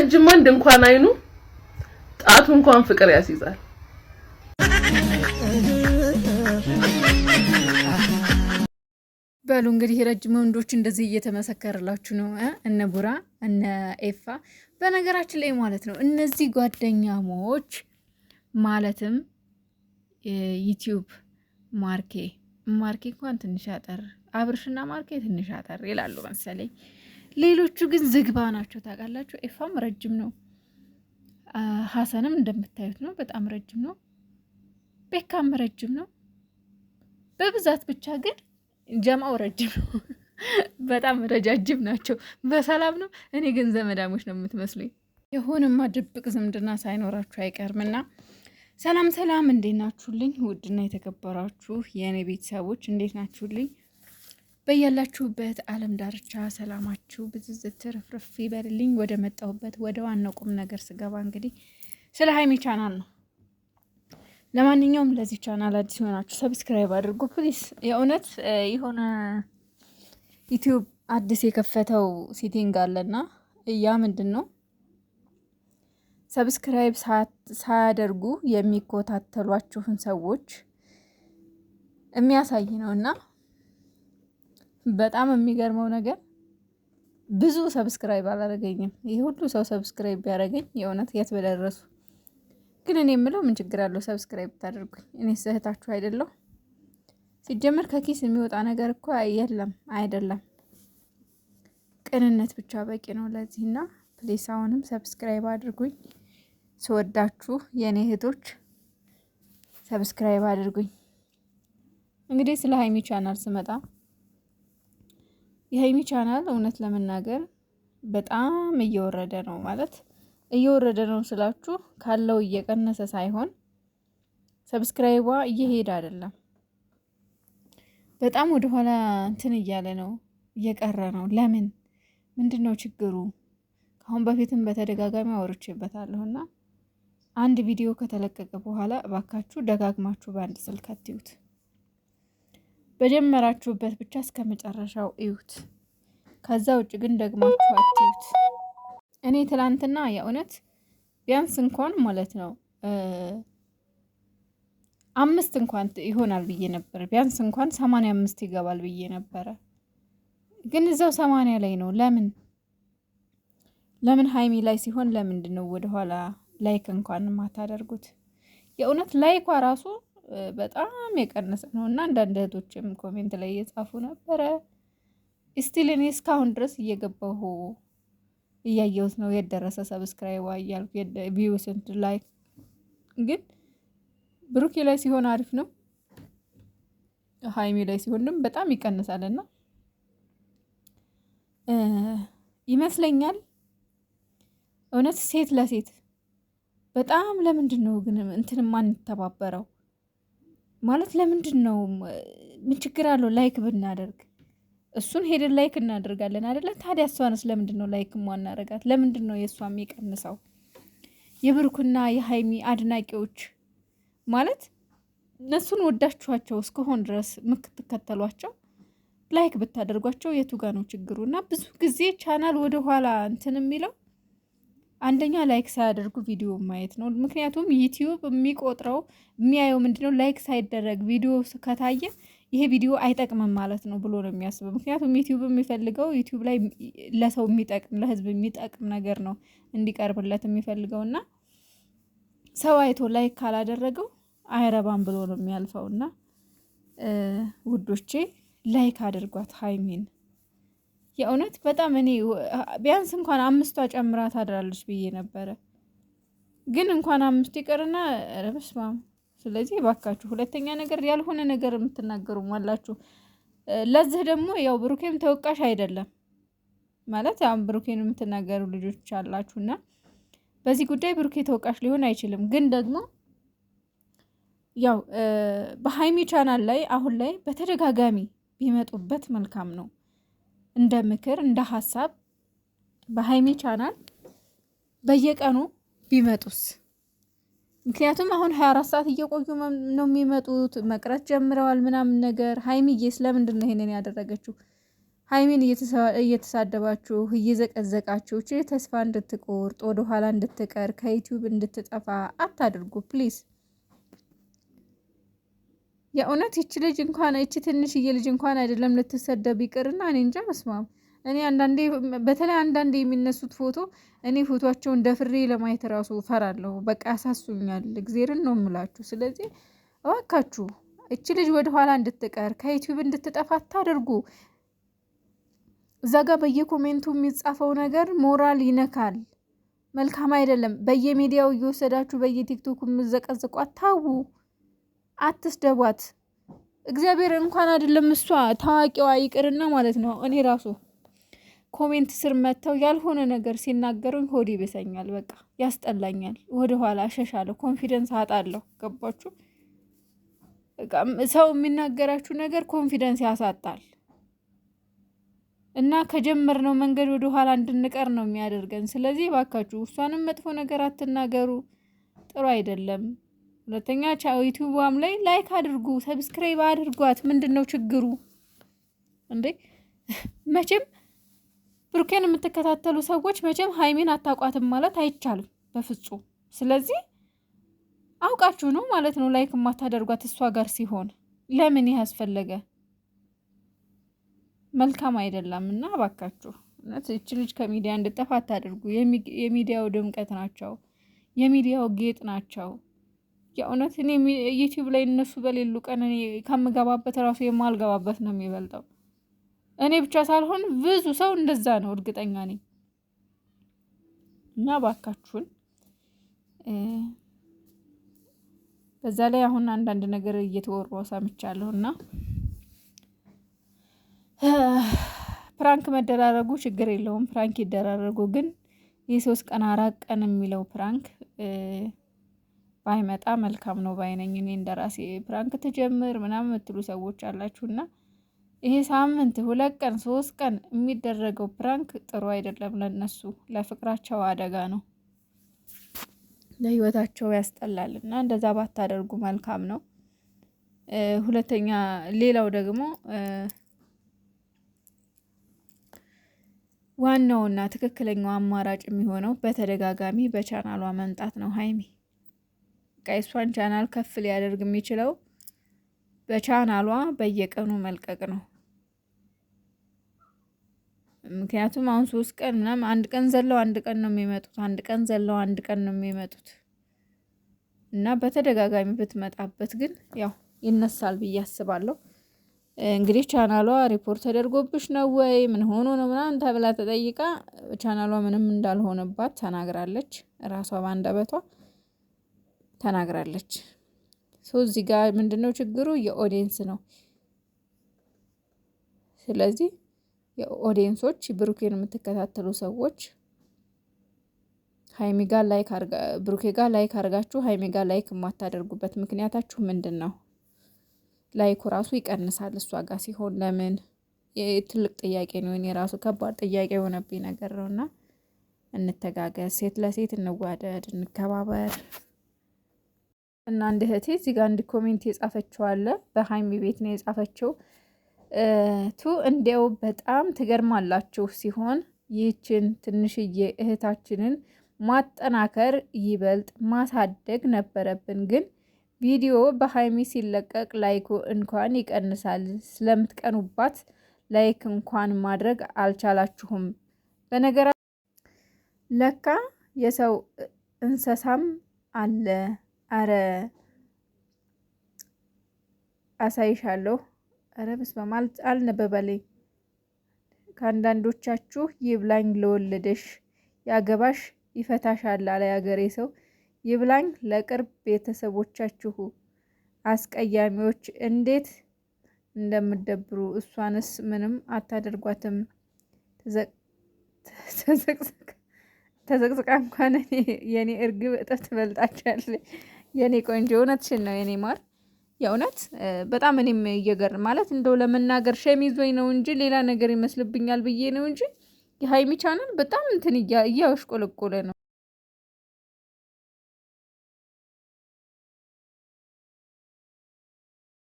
ረጅም ወንድ እንኳን አይኑ ጣቱ እንኳን ፍቅር ያስይዛል። በሉ እንግዲህ ረጅም ወንዶች እንደዚህ እየተመሰከረላችሁ ነው እነ ቡራ እነ ኤፋ። በነገራችን ላይ ማለት ነው እነዚህ ጓደኛሞች ማለትም ዩቲዩብ ማርኬ እንኳን ትንሽ አጠር አብርሽና ማርኬ ትንሽ አጠር ይላሉ መሰለኝ። ሌሎቹ ግን ዝግባ ናቸው ታውቃላችሁ። ኤፋም ረጅም ነው፣ ሀሰንም እንደምታዩት ነው፣ በጣም ረጅም ነው። ቤካም ረጅም ነው በብዛት ብቻ ግን ጀማው ረጅም ነው። በጣም ረጃጅም ናቸው። በሰላም ነው። እኔ ግን ዘመዳሞች ነው የምትመስሉኝ። የሆነማ ድብቅ ዝምድና ሳይኖራችሁ አይቀርምና ሰላም ሰላም፣ እንዴት ናችሁልኝ? ውድና የተከበራችሁ የእኔ ቤተሰቦች እንዴት ናችሁልኝ? በያላችሁበት ዓለም ዳርቻ ሰላማችሁ ብዝዝት ትርፍርፍ ይበልልኝ። ወደ መጣሁበት ወደ ዋናው ቁም ነገር ስገባ እንግዲህ ስለ ሀይሚ ቻናል ነው። ለማንኛውም ለዚህ ቻናል አዲስ ሆናችሁ ሰብስክራይብ አድርጉ ፕሊስ። የእውነት የሆነ ዩቲዩብ አዲስ የከፈተው ሴቲንግ አለና ያ ምንድን ነው ሰብስክራይብ ሳያደርጉ የሚከታተሏችሁን ሰዎች የሚያሳይ ነውና በጣም የሚገርመው ነገር ብዙ ሰብስክራይብ አላደረገኝም። ይሄ ሁሉ ሰው ሰብስክራይብ ቢያደርገኝ የእውነት የት በደረሱ። ግን እኔ የምለው ምን ችግር አለው ሰብስክራይብ ታደርጉኝ? እኔ ስህታችሁ አይደለሁ? ሲጀመር ከኪስ የሚወጣ ነገር እኮ የለም አይደለም። ቅንነት ብቻ በቂ ነው ለዚህና ፕሌስ አሁንም ሰብስክራይብ አድርጉኝ። ስወዳችሁ የኔ እህቶች ሰብስክራይብ አድርጉኝ። እንግዲህ ስለ ሀይሚ ቻናል ስመጣ የሀይሚ ቻናል እውነት ለመናገር በጣም እየወረደ ነው። ማለት እየወረደ ነው ስላችሁ ካለው እየቀነሰ ሳይሆን ሰብስክራይቧ እየሄደ አይደለም፣ በጣም ወደኋላ እንትን እያለ ነው፣ እየቀረ ነው። ለምን? ምንድነው ችግሩ? ከአሁን በፊትም በተደጋጋሚ አወርቼበታለሁና አንድ ቪዲዮ ከተለቀቀ በኋላ እባካችሁ ደጋግማችሁ በአንድ ስልክ አትዩት። በጀመራችሁበት ብቻ እስከ መጨረሻው እዩት። ከዛ ውጭ ግን ደግማችሁ አትዩት። እኔ ትላንትና የእውነት ቢያንስ እንኳን ማለት ነው 5 እንኳን ይሆናል ብዬ ነበር። ቢያንስ እንኳን 85 ይገባል ብዬ ነበረ። ግን እዛው 80 ላይ ነው። ለምን ሀይሚ ላይ ሲሆን ለምንድን ነው ወደኋላ ላይክ እንኳን ማታደርጉት? የእውነት ላይኳ ራሱ በጣም የቀነሰ ነው እና አንዳንድ እህቶችም ኮሜንት ላይ እየጻፉ ነበረ። ስቲል እኔ እስካሁን ድረስ እየገባሁ እያየሁት ነው የደረሰ ሰብስክራይብ እያልኩ ቪው ስንት ላይክ። ግን ብሩኬ ላይ ሲሆን አሪፍ ነው፣ ሀይሚ ላይ ሲሆን ደግሞ በጣም ይቀንሳልና ይመስለኛል እውነት ሴት ለሴት በጣም ለምንድን ነው ግን እንትን ማንተባበረው? ማለት ለምንድን ነው? ምን ችግር አለው ላይክ ብናደርግ? እሱን ሄደን ላይክ እናደርጋለን አይደለ? ታዲያ እሷንስ ለምንድን ነው ላይክ ማናደርጋት? ለምንድን ነው የእሷ የሚቀንሰው? የብሩክና የሀይሚ አድናቂዎች ማለት እነሱን ወዳችኋቸው እስከሆን ድረስ ምትከተሏቸው ላይክ ብታደርጓቸው የቱ ጋ ነው ችግሩ? እና ብዙ ጊዜ ቻናል ወደኋላ እንትን የሚለው አንደኛ ላይክ ሳያደርጉ ቪዲዮ ማየት ነው። ምክንያቱም ዩቲዩብ የሚቆጥረው የሚያየው ምንድነው ላይክ ሳይደረግ ቪዲዮ ከታየ ይሄ ቪዲዮ አይጠቅምም ማለት ነው ብሎ ነው የሚያስበው። ምክንያቱም ዩቲዩብ የሚፈልገው ዩቲዩብ ላይ ለሰው የሚጠቅም ለህዝብ የሚጠቅም ነገር ነው እንዲቀርብለት የሚፈልገውና ሰው አይቶ ላይክ ካላደረገው አይረባም ብሎ ነው የሚያልፈውና ውዶቼ ላይክ አድርጓት ሀይሚን። የእውነት በጣም እኔ ቢያንስ እንኳን 5 ጨምራ ታድራለች ብዬ ነበረ። ግን እንኳን 5 ይቀርና ረብስማም። ስለዚህ ባካችሁ ሁለተኛ ነገር ያልሆነ ነገር የምትናገሩም አላችሁ። ለዚህ ደግሞ ያው ብሩኬም ተወቃሽ አይደለም ማለት ያው ብሩኬን የምትናገሩ ልጆች አላችሁና በዚህ ጉዳይ ብሩኬ ተወቃሽ ሊሆን አይችልም። ግን ደግሞ ያው በሀይሚ ቻናል ላይ አሁን ላይ በተደጋጋሚ ቢመጡበት መልካም ነው። እንደ ምክር እንደ ሀሳብ በሀይሚ ቻናል በየቀኑ ቢመጡስ? ምክንያቱም አሁን 24 ሰዓት እየቆዩ ነው የሚመጡት፣ መቅረት ጀምረዋል ምናምን ነገር። ሀይሚዬ ስለምንድን ነው ይሄንን ያደረገችው? ሀይሚን እየተሳደባችሁ እየዘቀዘቃችሁ ተስፋ እንድትቆርጥ ወደኋላ እንድትቀር ከዩቲዩብ እንድትጠፋ አታድርጉ ፕሊዝ። የእውነት ይቺ ልጅ እንኳን ይቺ ትንሽዬ ልጅ እንኳን አይደለም ልትሰደብ ይቅርና እኔ እንጃ መስማም እኔ አንዳንዴ በተለይ አንዳንዴ የሚነሱት ፎቶ እኔ ፎቶቸውን ደፍሬ ለማየት ራሱ ፈራለሁ። በቃ ያሳሱኛል። እግዚአብሔርን ነው የምላችሁ። ስለዚህ እባካችሁ እቺ ልጅ ወደኋላ እንድትቀር ከዩቲዩብ እንድትጠፋ አታድርጉ። እዛ ጋር በየኮሜንቱ የሚጻፈው ነገር ሞራል ይነካል፣ መልካም አይደለም። በየሚዲያው እየወሰዳችሁ በየቲክቶክ የምዘቀዝቋት ታው፣ አትስደቧት። እግዚአብሔር እንኳን አይደለም እሷ ታዋቂዋ ይቅርና ማለት ነው እኔ ራሱ ኮሜንት ስር መጥተው ያልሆነ ነገር ሲናገሩኝ ሆዴ ይበሰኛል፣ በቃ ያስጠላኛል። ወደኋላ እሸሻለሁ፣ ኮንፊደንስ አጣለሁ። ገባችሁ? ሰው የሚናገራችሁ ነገር ኮንፊደንስ ያሳጣል እና ከጀመርነው መንገድ ወደ ኋላ እንድንቀር ነው የሚያደርገን። ስለዚህ ባካችሁ እሷንም መጥፎ ነገር አትናገሩ፣ ጥሩ አይደለም። ሁለተኛ ዩቲዩብም ላይ ላይክ አድርጉ፣ ሰብስክራይብ አድርጓት። ምንድነው ችግሩ እንዴ? መቼም ብሩኬን የምትከታተሉ ሰዎች መቼም ሀይሚን አታቋትም ማለት አይቻልም በፍጹም። ስለዚህ አውቃችሁ ነው ማለት ነው ላይክ የማታደርጓት እሷ ጋር ሲሆን ለምን ይህ ያስፈለገ? መልካም አይደለም። እና ባካችሁ እቺ ልጅ ከሚዲያ እንድጠፋ አታድርጉ። የሚዲያው ድምቀት ናቸው፣ የሚዲያው ጌጥ ናቸው። የእውነት እኔ ዩቲዩብ ላይ እነሱ በሌሉ ቀን እኔ ከምገባበት ራሱ የማልገባበት ነው የሚበልጠው። እኔ ብቻ ሳልሆን ብዙ ሰው እንደዛ ነው፣ እርግጠኛ ነኝ። እና ባካችሁን በዛ ላይ አሁን አንዳንድ ነገር እየተወራ ሰምቻለሁ እና ፕራንክ መደራረጉ ችግር የለውም፣ ፕራንክ ይደራረጉ። ግን የ3 ቀን 4 ቀን የሚለው ፕራንክ ባይመጣ መልካም ነው ባይነኝ። እኔ እንደራሴ ፕራንክ ተጀምር ምናምን የምትሉ ሰዎች አላችሁና ይሄ ሳምንት 2 ቀን 3 ቀን የሚደረገው ፕራንክ ጥሩ አይደለም። ለነሱ ለፍቅራቸው አደጋ ነው፣ ለህይወታቸው ያስጠላል። እና እንደዛ ባታደርጉ መልካም ነው። ሁለተኛ ሌላው ደግሞ ዋናውና ትክክለኛው አማራጭ የሚሆነው በተደጋጋሚ በቻናሏ መምጣት ነው። ሀይሚ የእሷን ቻናል ከፍ ሊያደርግ የሚችለው በቻናሏ በየቀኑ መልቀቅ ነው። ምክንያቱም አሁን 3 ቀን ምናምን አንድ ቀን ዘለው አንድ ቀን ነው የሚመጡት፣ አንድ ቀን ዘለው አንድ ቀን ነው የሚመጡት እና በተደጋጋሚ ብትመጣበት ግን ያው ይነሳል ብዬ አስባለሁ። እንግዲህ ቻናሏ ሪፖርት ተደርጎብሽ ነው ወይ ምን ሆኖ ነው ምናምን ተብላ ተጠይቃ ቻናሏ ምንም እንዳልሆነባት ተናግራለች። ራሷ ባንደበቷ ተናግራለች። እዚህ ጋር ምንድነው ችግሩ? የኦዲየንስ ነው። ስለዚህ የኦዲየንሶች ብሩኬን የምትከታተሉ ሰዎች ሀይሚ ጋር ላይክ ብሩኬ ጋር ላይክ አርጋችሁ ሀይሚ ጋር ላይክ የማታደርጉበት ምክንያታችሁ ምንድን ነው? ላይኩ ራሱ ይቀንሳል እሷ ጋር ሲሆን ለምን? ትልቅ ጥያቄ ነው። እኔ ራሱ ከባድ ጥያቄ የሆነብኝ ነገር ነውና እንተጋገዝ፣ ሴት ለሴት እንዋደድ፣ እንከባበር። እና አንድ እህቴ እዚህ ጋር አንድ ኮሜንት የጻፈችው አለ፣ በሀይሚ ቤት ነው የጻፈችው። እንዲያው በጣም ትገርማላችሁ ሲሆን ይህችን ትንሽዬ እህታችንን ማጠናከር ይበልጥ ማሳደግ ነበረብን። ግን ቪዲዮ በሀይሚ ሲለቀቅ ላይኩ እንኳን ይቀንሳል። ስለምትቀኑባት ላይክ እንኳን ማድረግ አልቻላችሁም። በነገራ ለካ የሰው እንስሳም አለ። አረ አሳይሻለሁ። አረ በስመ አብ አልነበበልኝ። ከአንዳንዶቻችሁ ይብላኝ ለወለደሽ ያገባሽ ይፈታሻል አለ ያገሬ ሰው። ይብላኝ ለቅርብ ቤተሰቦቻችሁ አስቀያሚዎች እንዴት እንደምደብሩ። እሷንስ ምንም አታደርጓትም። ተዘቅዝቃ እንኳን የኔ እርግብ እጥፍ ትበልጣችኋለች። የኔ ቆንጆ እውነትሽን ነው የኔ ማር። የእውነት በጣም እኔም እየገር ማለት እንደው ለመናገር ሸሚዞኝ ነው እንጂ ሌላ ነገር ይመስልብኛል ብዬ ነው እንጂ የሀይሚ ቻናል በጣም እንትን እያሽቆለቆለ ነው።